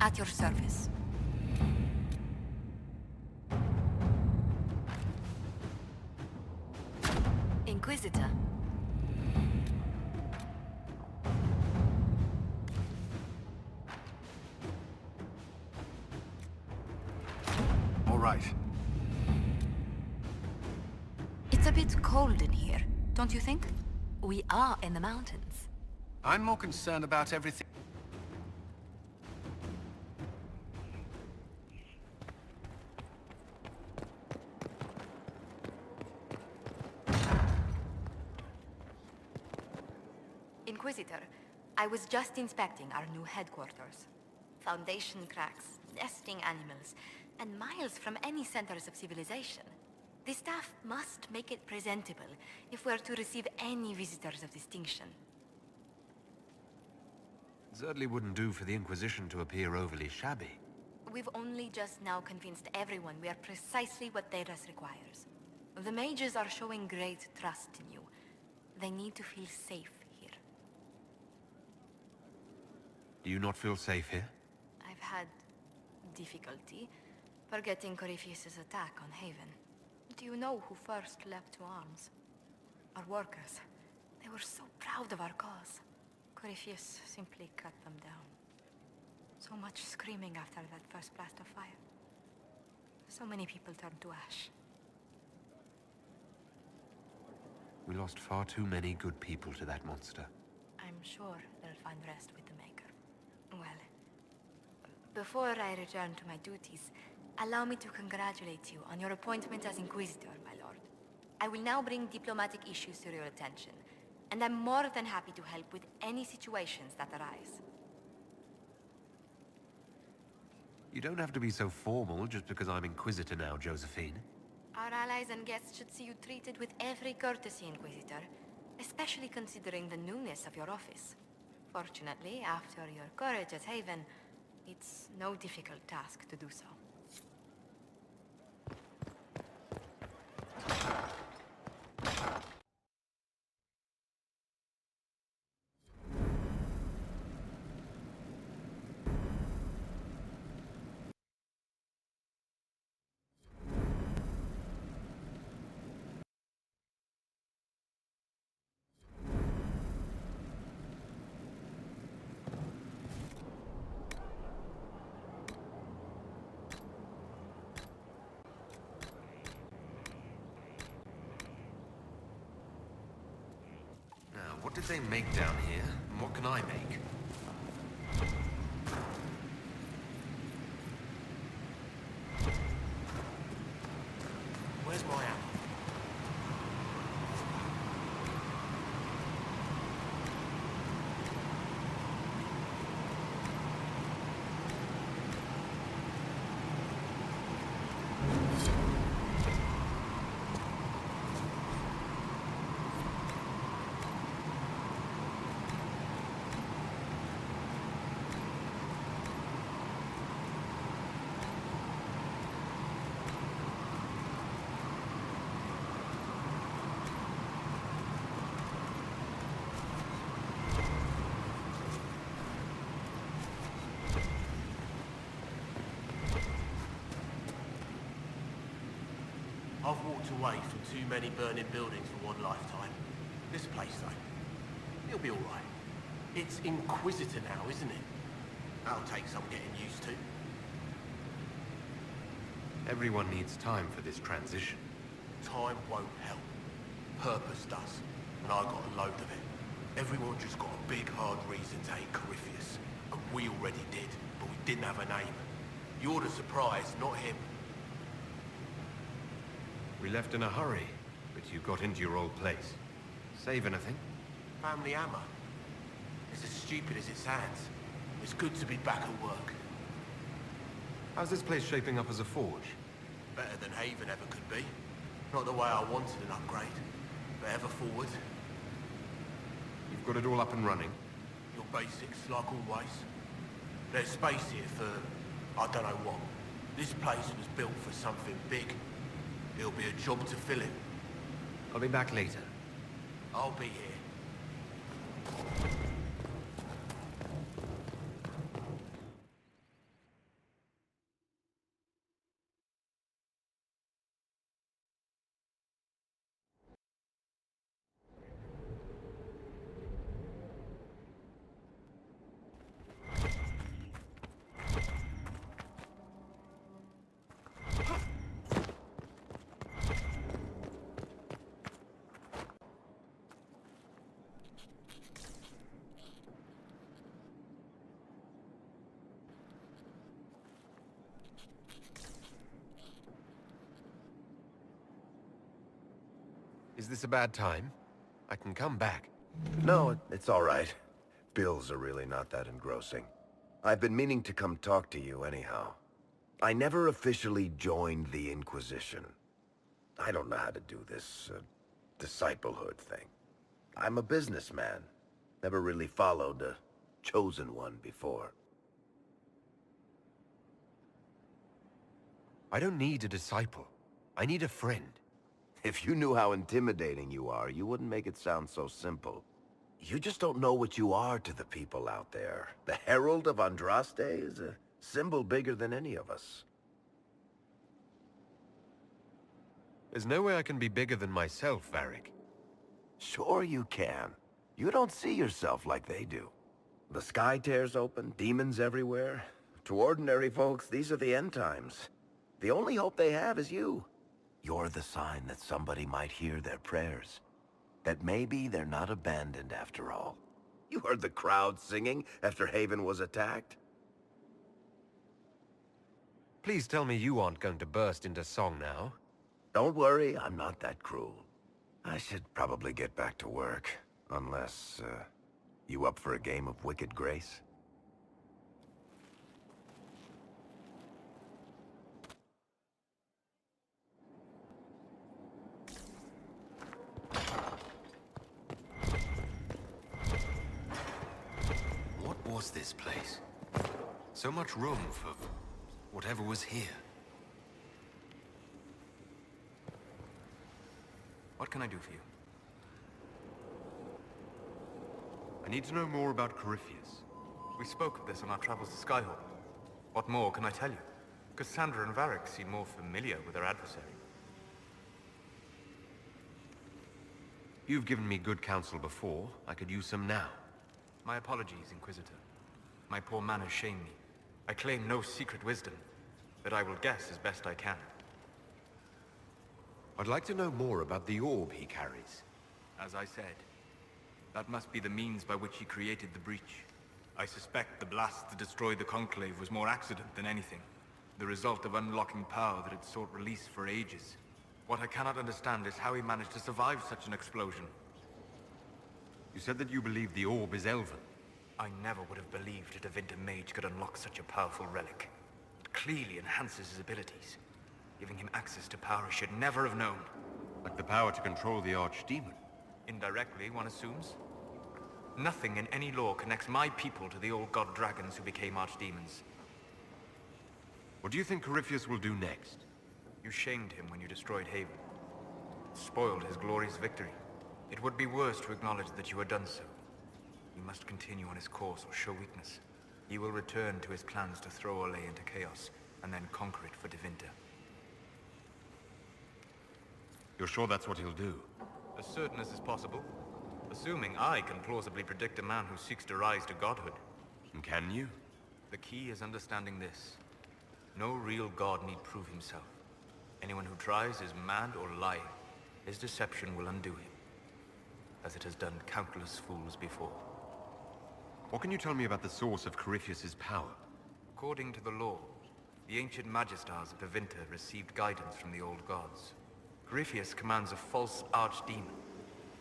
At your service. Inquisitor. All right. It's a bit cold in here, don't you think? We are in the mountains. I'm more concerned about everything. Inquisitor, I was just inspecting our new headquarters. Foundation cracks, nesting animals, and miles from any centers of civilization. The staff must make it presentable if we're to receive any visitors of distinction. Certainly wouldn't do for the Inquisition to appear overly shabby. We've only just now convinced everyone we are precisely what Thedas requires. The mages are showing great trust in you. They need to feel safe here. Do you not feel safe here? I've had difficulty forgetting Corypheus' attack on Haven. Do you know who first leapt to arms? Our workers. They were so proud of our cause. Corypheus simply cut them down. So much screaming after that first blast of fire. So many people turned to ash. We lost far too many good people to that monster. I'm sure they'll find rest with the Maker. Well, before I return to my duties, allow me to congratulate you on your appointment as Inquisitor, my lord. I will now bring diplomatic issues to your attention, and I'm more than happy to help with any situations that arise. You don't have to be so formal just because I'm Inquisitor now, Josephine. Our allies and guests should see you treated with every courtesy, Inquisitor, especially considering the newness of your office. Fortunately, after your courage at Haven, it's no difficult task to do so. What did they make down here, and what can I make? Where's my ammo? I've walked away from too many burning buildings for one lifetime. This place, though, it'll be all right. It's Inquisitor now, isn't it? That'll take some getting used to. Everyone needs time for this transition. Time won't help. Purpose does. And I got a load of it. Everyone just got a big, hard reason to hate Corypheus. And we already did, but we didn't have a name. You're the surprise, not him. We left in a hurry, but you got into your old place. Save anything? Family hammer. It's as stupid as it sounds. It's good to be back at work. How's this place shaping up as a forge? Better than Haven ever could be. Not the way I wanted an upgrade, but ever forward. You've got it all up and running? Your basics, like always. There's space here for, I don't know what. This place was built for something big. It'll be a job to fill it. I'll be back later. I'll be here. Is this a bad time? I can come back. No, it's all right. Bills are really not that engrossing. I've been meaning to come talk to you anyhow. I never officially joined the Inquisition. I don't know how to do this, disciplehood thing. I'm a businessman. Never really followed a chosen one before. I don't need a disciple. I need a friend. If you knew how intimidating you are, you wouldn't make it sound so simple. You just don't know what you are to the people out there. The Herald of Andraste is a symbol bigger than any of us. There's no way I can be bigger than myself, Varric. Sure you can. You don't see yourself like they do. The sky tears open, demons everywhere. To ordinary folks, these are the end times. The only hope they have is you. You're the sign that somebody might hear their prayers. That maybe they're not abandoned after all. You heard the crowd singing after Haven was attacked? Please tell me you aren't going to burst into song now. Don't worry, I'm not that cruel. I should probably get back to work. Unless, you up for a game of Wicked Grace? What was this place? So much room for whatever was here. What can I do for you? I need to know more about Corypheus. We spoke of this on our travels to Skyhold. What more can I tell you? Cassandra and Varric seem more familiar with their adversary. You've given me good counsel before. I could use some now. My apologies, Inquisitor. My poor manners shame me. I claim no secret wisdom, but I will guess as best I can. I'd like to know more about the orb he carries. As I said, that must be the means by which he created the breach. I suspect the blast to destroy the Conclave was more accident than anything. The result of unlocking power that had sought release for ages. What I cannot understand is how he managed to survive such an explosion. You said that you believe the orb is Elven. I never would have believed a Tevinter mage could unlock such a powerful relic. It clearly enhances his abilities, giving him access to power he should never have known. Like the power to control the Archdemon. Indirectly, one assumes. Nothing in any law connects my people to the old god dragons who became archdemons. What do you think Corypheus will do next? You shamed him when you destroyed Haven. Spoiled his glorious victory. It would be worse to acknowledge that you had done so. He must continue on his course or show weakness. He will return to his plans to throw Olay into chaos, and then conquer it for Tevinter. You're sure that's what he'll do? As certain as is possible. Assuming I can plausibly predict a man who seeks to rise to godhood. And can you? The key is understanding this. No real god need prove himself. Anyone who tries is mad or lying. His deception will undo him, as it has done countless fools before. What can you tell me about the source of Corypheus's power? According to the law, the ancient Magistars of Tevinter received guidance from the old gods. Corypheus commands a false archdemon,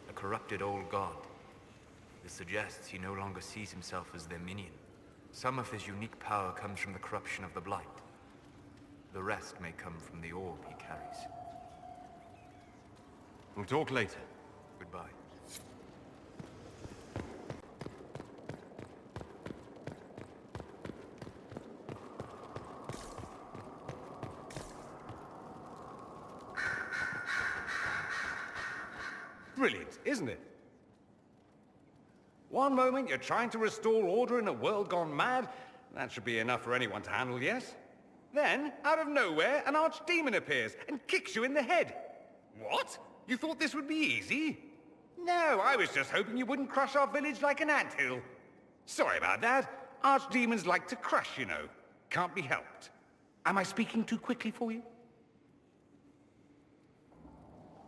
a corrupted old god. This suggests he no longer sees himself as their minion. Some of his unique power comes from the corruption of the Blight. The rest may come from the orb he carries. We'll talk later. Goodbye. Brilliant, isn't it? One moment you're trying to restore order in a world gone mad. That should be enough for anyone to handle, yes? Then, out of nowhere, an archdemon appears and kicks you in the head. What? You thought this would be easy? No, I was just hoping you wouldn't crush our village like an anthill. Sorry about that. Archdemons like to crush, you know. Can't be helped. Am I speaking too quickly for you?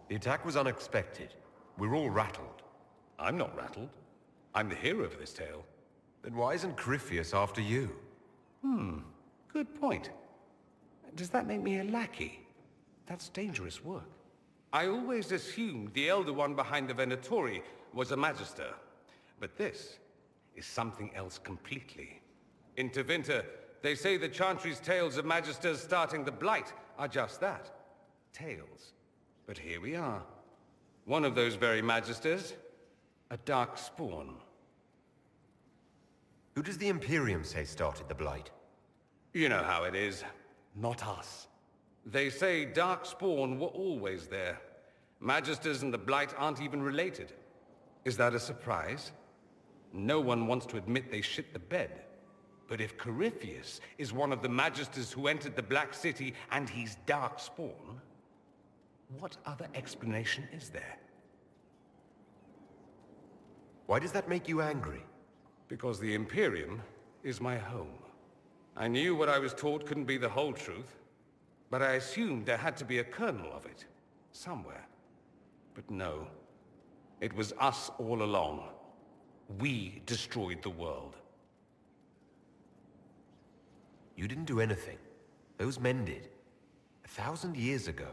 The attack was unexpected. We're all rattled. I'm not rattled. I'm the hero of this tale. Then why isn't Corypheus after you? Good point. Does that make me a lackey? That's dangerous work. I always assumed the Elder One behind the Venatori was a Magister. But this is something else completely. In Tevinter, they say the Chantry's tales of Magisters starting the Blight are just that. Tales. But here we are. One of those very Magisters, a dark spawn. Who does the Imperium say started the Blight? You know how it is. Not us. They say Darkspawn were always there. Magisters and the Blight aren't even related. Is that a surprise? No one wants to admit they shit the bed. But if Corypheus is one of the Magisters who entered the Black City and he's Darkspawn, what other explanation is there? Why does that make you angry? Because the Imperium is my home. I knew what I was taught couldn't be the whole truth, but I assumed there had to be a kernel of it, somewhere. But no, it was us all along. We destroyed the world. You didn't do anything. Those men did. 1,000 years ago.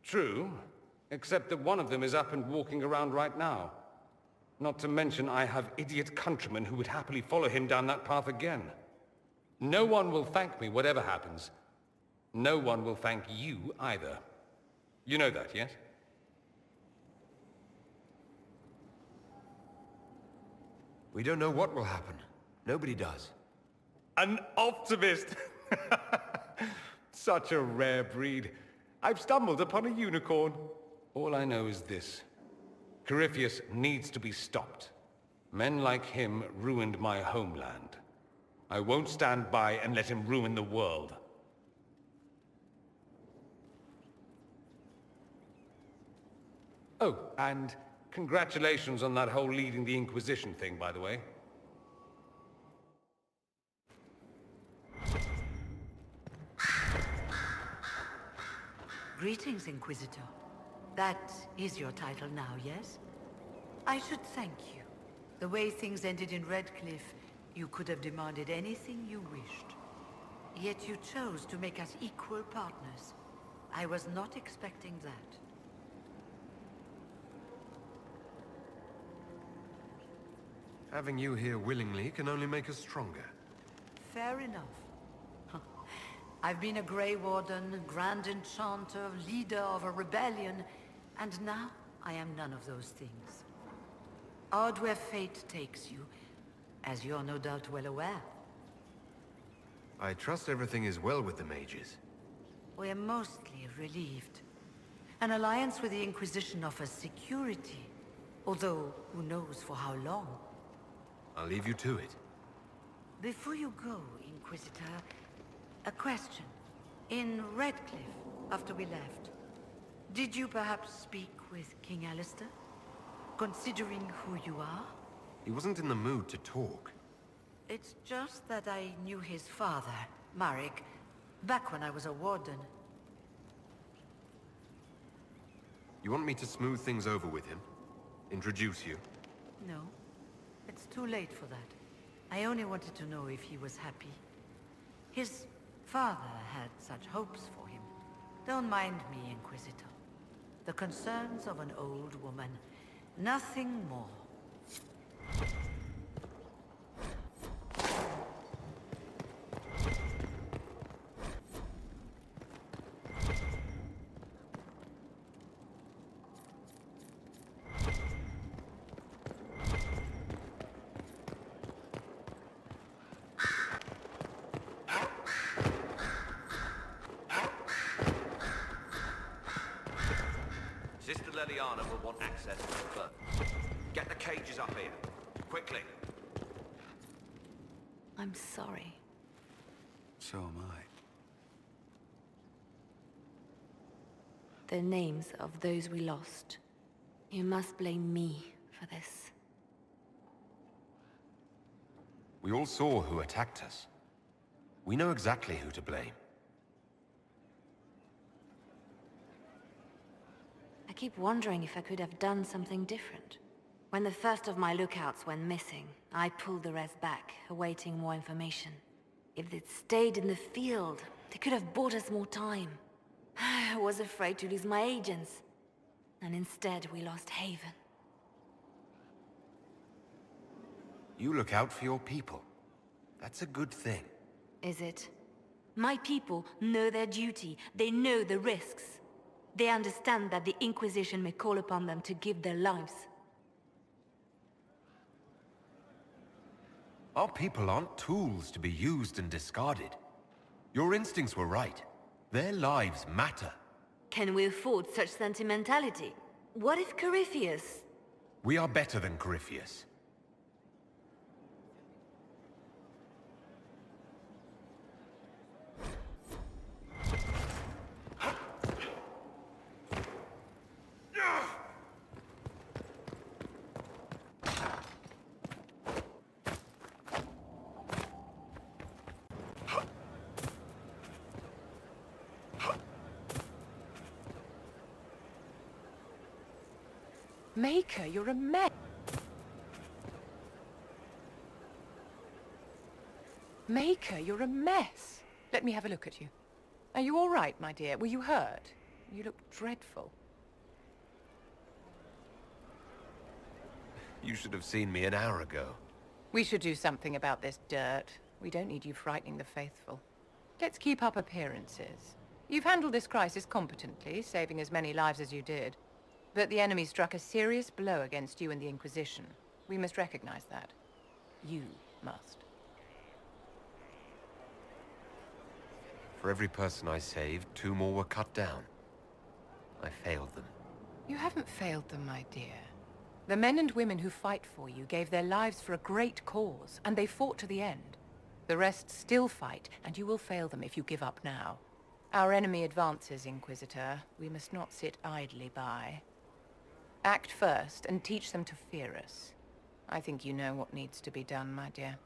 True, except that one of them is up and walking around right now. Not to mention I have idiot countrymen who would happily follow him down that path again. No one will thank me, whatever happens. No one will thank you, either. You know that, yes? We don't know what will happen. Nobody does. An optimist! Such a rare breed. I've stumbled upon a unicorn. All I know is this. Corypheus needs to be stopped. Men like him ruined my homeland. I won't stand by and let him ruin the world. Oh, and congratulations on that whole leading the Inquisition thing, by the way. Greetings, Inquisitor. That is your title now, yes? I should thank you. The way things ended in Redcliffe, you could have demanded anything you wished. Yet you chose to make us equal partners. I was not expecting that. Having you here willingly can only make us stronger. Fair enough. I've been a Grey Warden, Grand Enchanter, leader of a rebellion, and now I am none of those things. Odd where fate takes you, as you're no doubt well aware. I trust everything is well with the mages. We're mostly relieved. An alliance with the Inquisition offers security, although who knows for how long. I'll leave you to it. Before you go, Inquisitor, a question. In Redcliffe, after we left, did you perhaps speak with King Alistair? Considering who you are? He wasn't in the mood to talk. It's just that I knew his father, Marek, back when I was a warden. You want me to smooth things over with him? Introduce you? No, it's too late for that. I only wanted to know if he was happy. His father had such hopes for him. Don't mind me, Inquisitor. The concerns of an old woman. Nothing more. Sister Leliana will want access to the clerk. Get the cages up here. Quickly. I'm sorry. So am I. The names of those we lost. You must blame me for this. We all saw who attacked us. We know exactly who to blame. I keep wondering if I could have done something different. When the first of my lookouts went missing, I pulled the rest back, awaiting more information. If they'd stayed in the field, they could have bought us more time. I was afraid to lose my agents. and instead we lost Haven. You look out for your people. That's a good thing. Is it? My people know their duty. They know the risks. They understand that the Inquisition may call upon them to give their lives. Our people aren't tools to be used and discarded. Your instincts were right. Their lives matter. Can we afford such sentimentality? What if Corypheus... We are better than Corypheus. Maker, you're a mess. Maker, you're a mess. Let me have a look at you. Are you all right, my dear? Were you hurt? You look dreadful. You should have seen me an hour ago. We should do something about this dirt. We don't need you frightening the faithful. Let's keep up appearances. You've handled this crisis competently, saving as many lives as you did. But the enemy struck a serious blow against you and the Inquisition. We must recognize that. You must. For every person I saved, 2 more were cut down. I failed them. You haven't failed them, my dear. The men and women who fight for you gave their lives for a great cause, and they fought to the end. The rest still fight, and you will fail them if you give up now. Our enemy advances, Inquisitor. We must not sit idly by. Act first, and teach them to fear us. I think you know what needs to be done, my dear.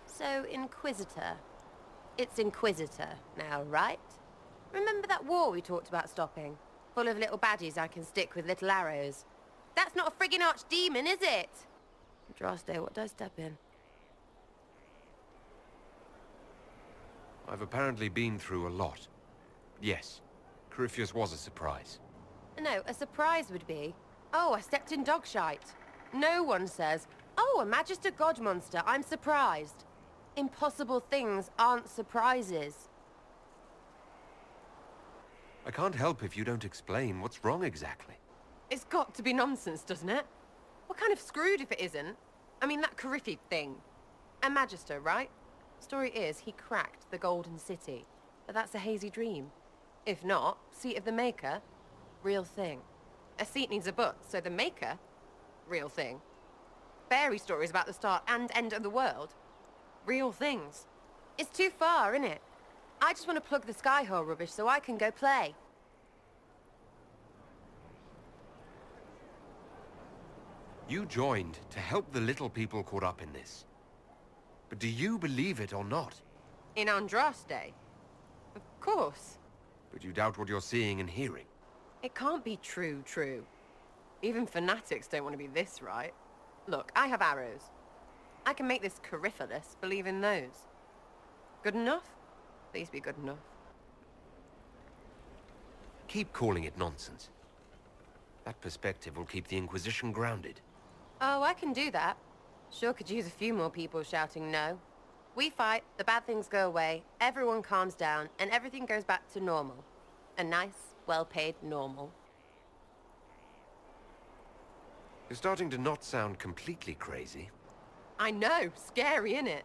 So, Inquisitor. It's Inquisitor now, right? Remember that war we talked about stopping? Full of little baddies I can stick with little arrows. That's not a friggin' archdemon, is it? Andraste, what did I step in? I've apparently been through a lot. Yes, Corypheus was a surprise. No, a surprise would be, oh, I stepped in dog shite. No one says, oh, a Magister God monster, I'm surprised. Impossible things aren't surprises. I can't help if you don't explain what's wrong exactly. It's got to be nonsense, doesn't it? We're kind of screwed if it isn't. I mean, that Corypheus thing. A Magister, right? Story is, he cracked the Golden City. But that's a hazy dream. If not, Seat of the Maker, real thing. A seat needs a butt, so the Maker, real thing. Fairy stories about the start and end of the world, real things. It's too far, innit? I just want to plug the Skyhold rubbish so I can go play. You joined to help the little people caught up in this. But do you believe it or not? In Andraste? Of course. But you doubt what you're seeing and hearing. It can't be true. Even fanatics don't want to be this right. Look, I have arrows. I can make this Corypheus believe in those. Good enough? Please be good enough. Keep calling it nonsense. That perspective will keep the Inquisition grounded. Oh, I can do that. Sure could use a few more people shouting no. We fight, the bad things go away, everyone calms down, and everything goes back to normal. A nice, well-paid normal. You're starting to not sound completely crazy. I know, scary, innit?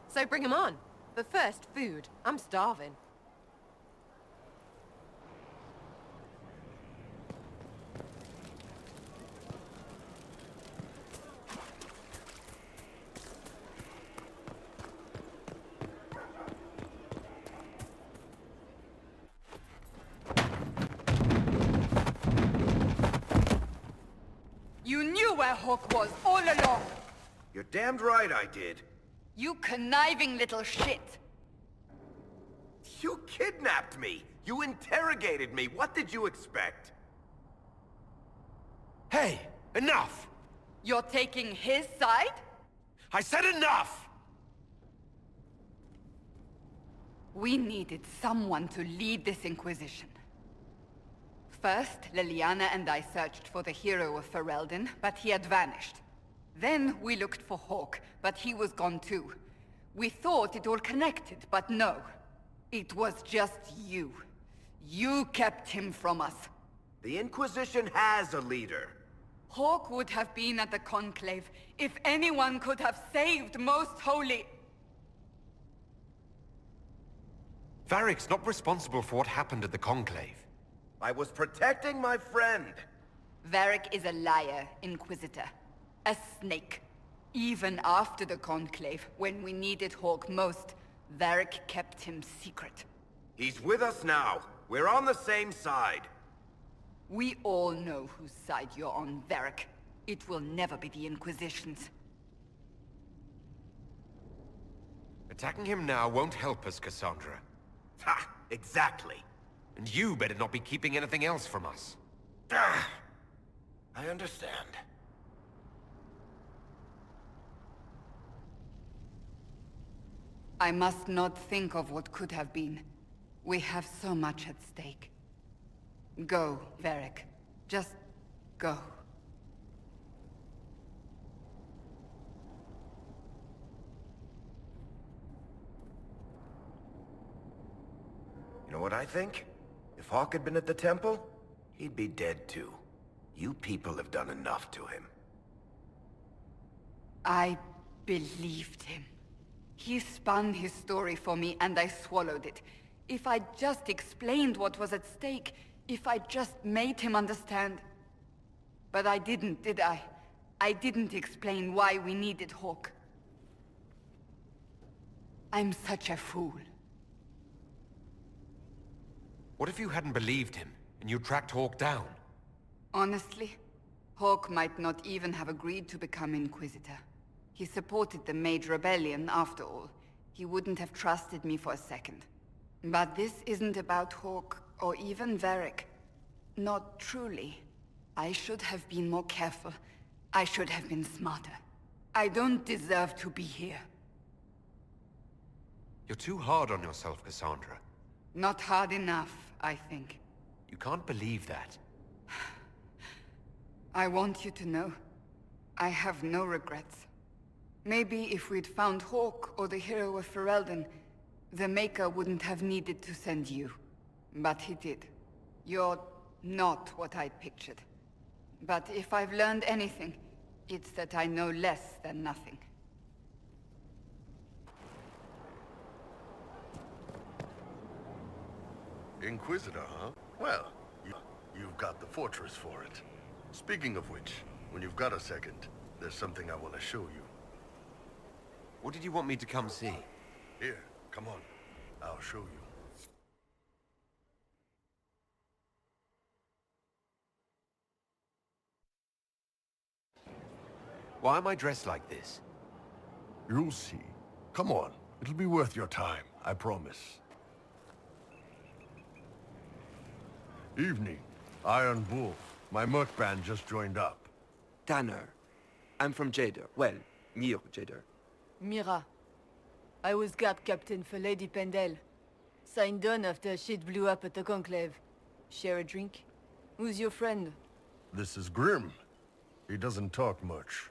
So bring 'em on. But first, food. I'm starving. You knew where Hawk was all along! You're damned right I did. You conniving little shit! You kidnapped me! You interrogated me! What did you expect? Hey! Enough! You're taking his side? I said enough! We needed someone to lead this Inquisition. First, Liliana and I searched for the hero of Ferelden, but he had vanished. Then we looked for Hawke, but he was gone too. We thought it all connected, but no. It was just you. You kept him from us. The Inquisition has a leader. Hawke would have been at the Conclave if anyone could have saved Most Holy... Varric's not responsible for what happened at the Conclave. I was protecting my friend. Varric is a liar, Inquisitor. A snake. Even after the Conclave, when we needed Hawke most, Varric kept him secret. He's with us now. We're on the same side. We all know whose side you're on, Varric. It will never be the Inquisition's. Attacking him now won't help us, Cassandra. Ha! Exactly. And you better not be keeping anything else from us. Ah, I understand. I must not think of what could have been. We have so much at stake. Go, Varric. Just go. You know what I think? If Hawke had been at the temple, he'd be dead too. You people have done enough to him. I believed him. He spun his story for me and I swallowed it. If I just explained what was at stake, if I just made him understand. But I didn't, did I? I didn't explain why we needed Hawke. I'm such a fool. What if you hadn't believed him, and you tracked Hawke down? Honestly, Hawke might not even have agreed to become Inquisitor. He supported the Mage Rebellion, after all. He wouldn't have trusted me for a second. But this isn't about Hawke, or even Varric. Not truly. I should have been more careful. I should have been smarter. I don't deserve to be here. You're too hard on yourself, Cassandra. Not hard enough, I think. You can't believe that. I want you to know, I have no regrets. Maybe if we'd found Hawke or the hero of Ferelden, the Maker wouldn't have needed to send you. But he did. You're not what I'd pictured. But if I've learned anything, it's that I know less than nothing. Inquisitor, huh? Well, you've got the fortress for it. Speaking of which, when you've got a second, there's something I want to show you. What did you want me to come see? Here, come on. I'll show you. Why am I dressed like this? You'll see. Come on. It'll be worth your time, I promise. Evening. Iron Bull. My merc band just joined up. Tanner. I'm from Jader. Well, near Jader. Mira. I was guard captain for Lady Pendel. Signed on after shit blew up at the Conclave. Share a drink? Who's your friend? This is Grim. He doesn't talk much.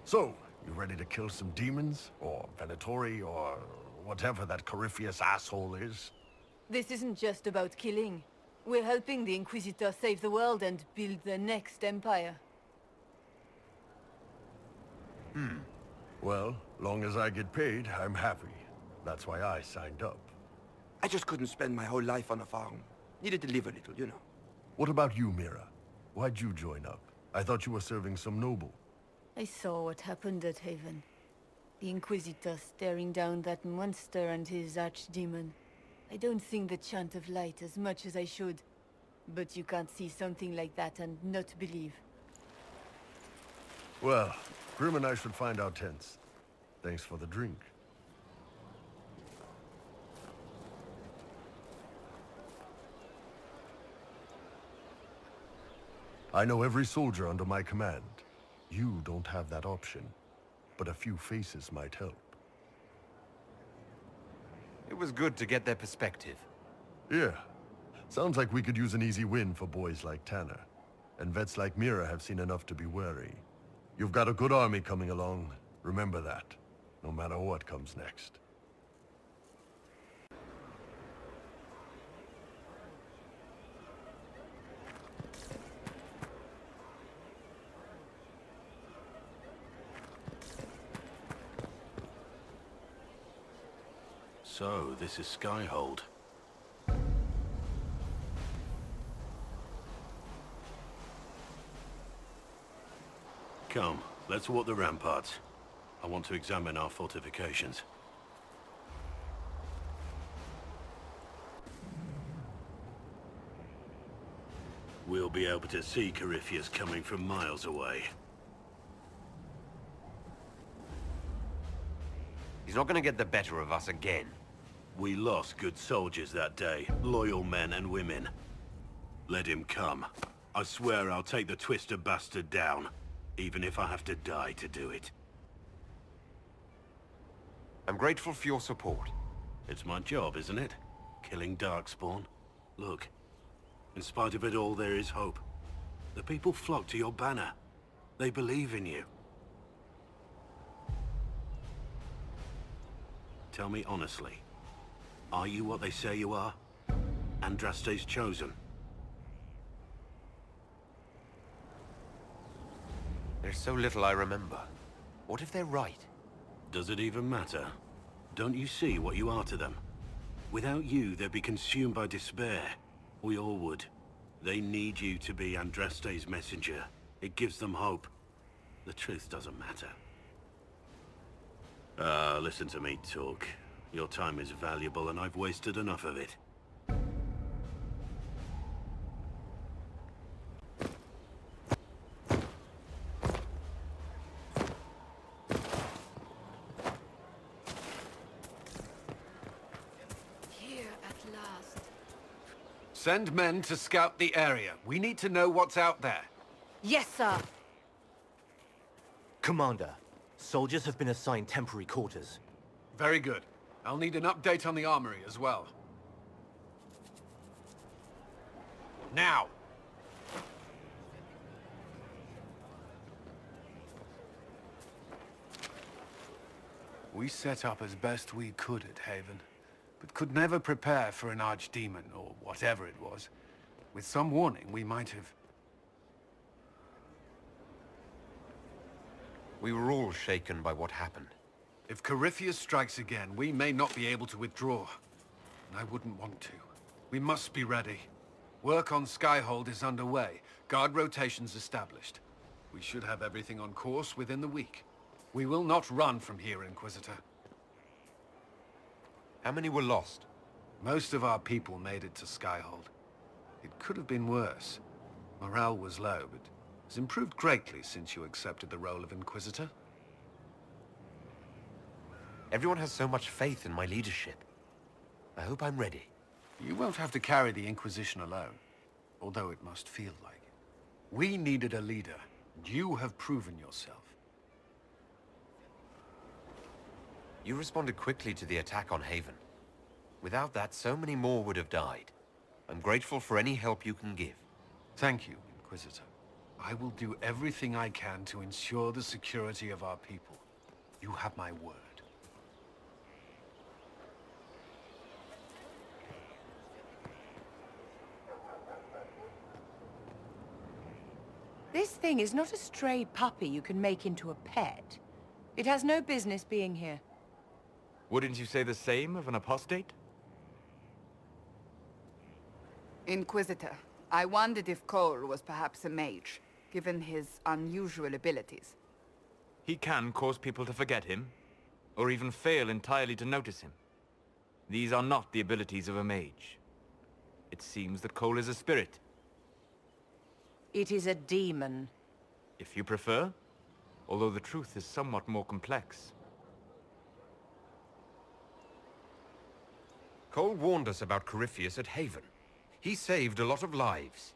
So, you ready to kill some demons? Or Venatori? Or whatever that Corypheus asshole is? This isn't just about killing. We're helping the Inquisitor save the world and build the next empire. Well, long as I get paid, I'm happy. That's why I signed up. I just couldn't spend my whole life on a farm. Needed to live a little, you know. What about you, Mira? Why'd you join up? I thought you were serving some noble. I saw what happened at Haven. The Inquisitor staring down that monster and his archdemon. I don't sing the chant of light as much as I should. But you can't see something like that and not believe. Well, Grim and I should find our tents. Thanks for the drink. I know every soldier under my command. You don't have that option, but a few faces might help. It was good to get their perspective. Yeah. Sounds like we could use an easy win for boys like Tanner. And vets like Mira have seen enough to be wary. You've got a good army coming along. Remember that, no matter what comes next. So, this is Skyhold. Come, let's walk the ramparts. I want to examine our fortifications. We'll be able to see Corypheus coming from miles away. He's not gonna get the better of us again. We lost good soldiers that day, loyal men and women. Let him come. I swear I'll take the twister bastard down, even if I have to die to do it. I'm grateful for your support. It's my job, isn't it? Killing Darkspawn. Look, in spite of it all, there is hope. The people flock to your banner. They believe in you. Tell me honestly, are you what they say you are? Andraste's chosen? There's so little I remember. What if they're right? Does it even matter? Don't you see what you are to them? Without you, they'd be consumed by despair. We all would. They need you to be Andraste's messenger. It gives them hope. The truth doesn't matter. Listen to me talk. Your time is valuable and I've wasted enough of it. Here at last. Send men to scout the area. We need to know what's out there. Yes, sir. Commander, soldiers have been assigned temporary quarters. Very good. I'll need an update on the armory as well. Now! We set up as best we could at Haven, but could never prepare for an archdemon, or whatever it was. With some warning, we might have... We were all shaken by what happened. If Corypheus strikes again, we may not be able to withdraw. And I wouldn't want to. We must be ready. Work on Skyhold is underway. Guard rotations established. We should have everything on course within the week. We will not run from here, Inquisitor. How many were lost? Most of our people made it to Skyhold. It could have been worse. Morale was low, but has improved greatly since you accepted the role of Inquisitor. Everyone has so much faith in my leadership. I hope I'm ready. You won't have to carry the Inquisition alone, although it must feel like it. We needed a leader, and you have proven yourself. You responded quickly to the attack on Haven. Without that, so many more would have died. I'm grateful for any help you can give. Thank you, Inquisitor. I will do everything I can to ensure the security of our people. You have my word. This thing is not a stray puppy you can make into a pet. It has no business being here. Wouldn't you say the same of an apostate? Inquisitor, I wondered if Cole was perhaps a mage, given his unusual abilities. He can cause people to forget him, or even fail entirely to notice him. These are not the abilities of a mage. It seems that Cole is a spirit. It is a demon. If you prefer, although the truth is somewhat more complex. Cole warned us about Corypheus at Haven. He saved a lot of lives.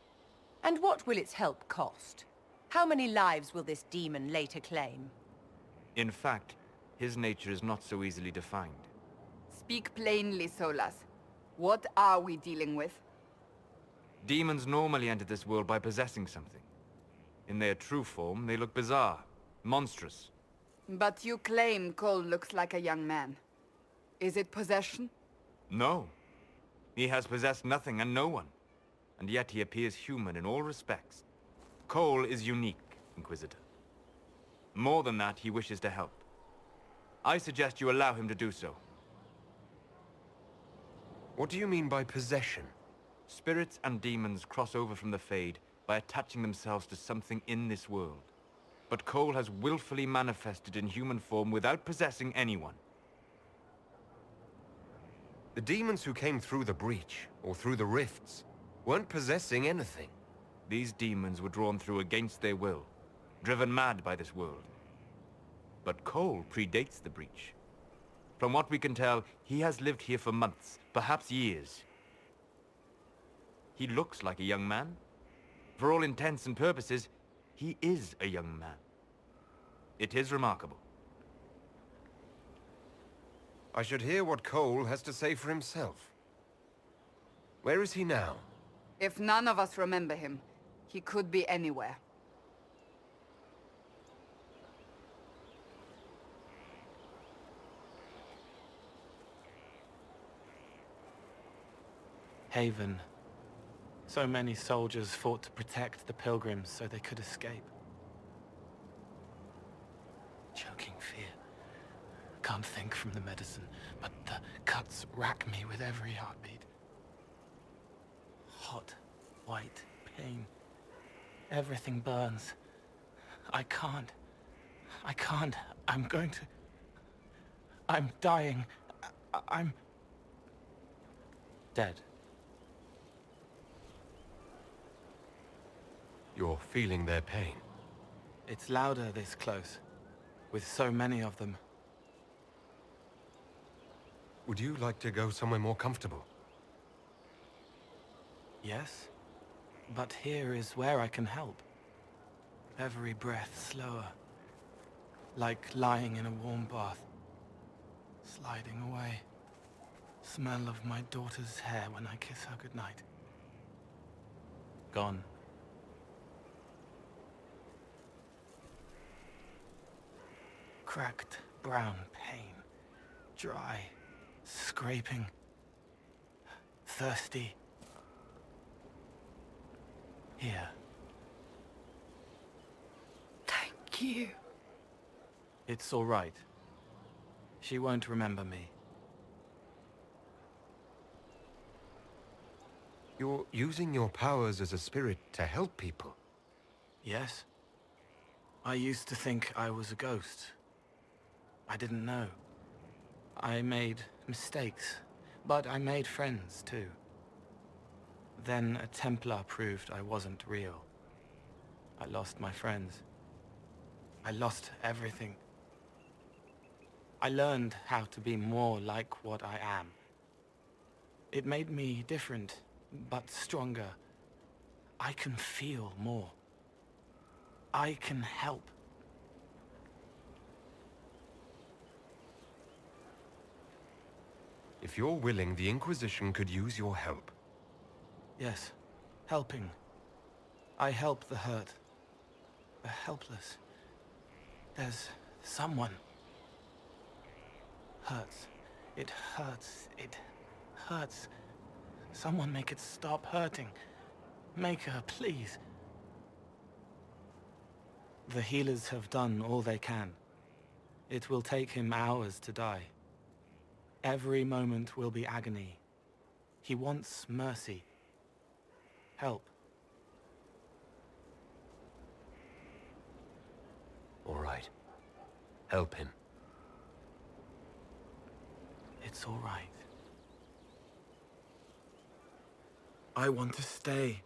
And what will its help cost? How many lives will this demon later claim? In fact, his nature is not so easily defined. Speak plainly, Solas. What are we dealing with? Demons normally enter this world by possessing something. In their true form, they look bizarre, monstrous. But you claim Cole looks like a young man. Is it possession? No. He has possessed nothing and no one. And yet he appears human in all respects. Cole is unique, Inquisitor. More than that, he wishes to help. I suggest you allow him to do so. What do you mean by possession? Spirits and demons cross over from the Fade by attaching themselves to something in this world. But Cole has willfully manifested in human form without possessing anyone. The demons who came through the breach, or through the rifts, weren't possessing anything. These demons were drawn through against their will, driven mad by this world. But Cole predates the breach. From what we can tell, he has lived here for months, perhaps years. He looks like a young man. For all intents and purposes, he is a young man. It is remarkable. I should hear what Cole has to say for himself. Where is he now? If none of us remember him, he could be anywhere. Haven. So many soldiers fought to protect the pilgrims so they could escape. Choking fear. Can't think from the medicine, but the cuts rack me with every heartbeat. Hot, white pain. Everything burns. I can't. I'm going to... I'm dying. I'm... dead. You're feeling their pain. It's louder this close, with so many of them. Would you like to go somewhere more comfortable? Yes, but here is where I can help. Every breath slower, like lying in a warm bath, sliding away. Smell of my daughter's hair when I kiss her goodnight. Gone. Cracked brown pain, dry, scraping, thirsty. Here. Thank you. It's all right. She won't remember me. You're using your powers as a spirit to help people. Yes. I used to think I was a ghost. I didn't know. I made mistakes, but I made friends too. Then a Templar proved I wasn't real. I lost my friends. I lost everything. I learned how to be more like what I am. It made me different, but stronger. I can feel more. I can help. If you're willing, the Inquisition could use your help. Yes, helping. I help the hurt, the helpless. There's someone. Hurts. It hurts. It hurts. Someone make it stop hurting. Make her, please. The healers have done all they can. It will take him hours to die. Every moment will be agony. He wants mercy. Help. All right. Help him. It's all right. I want to stay.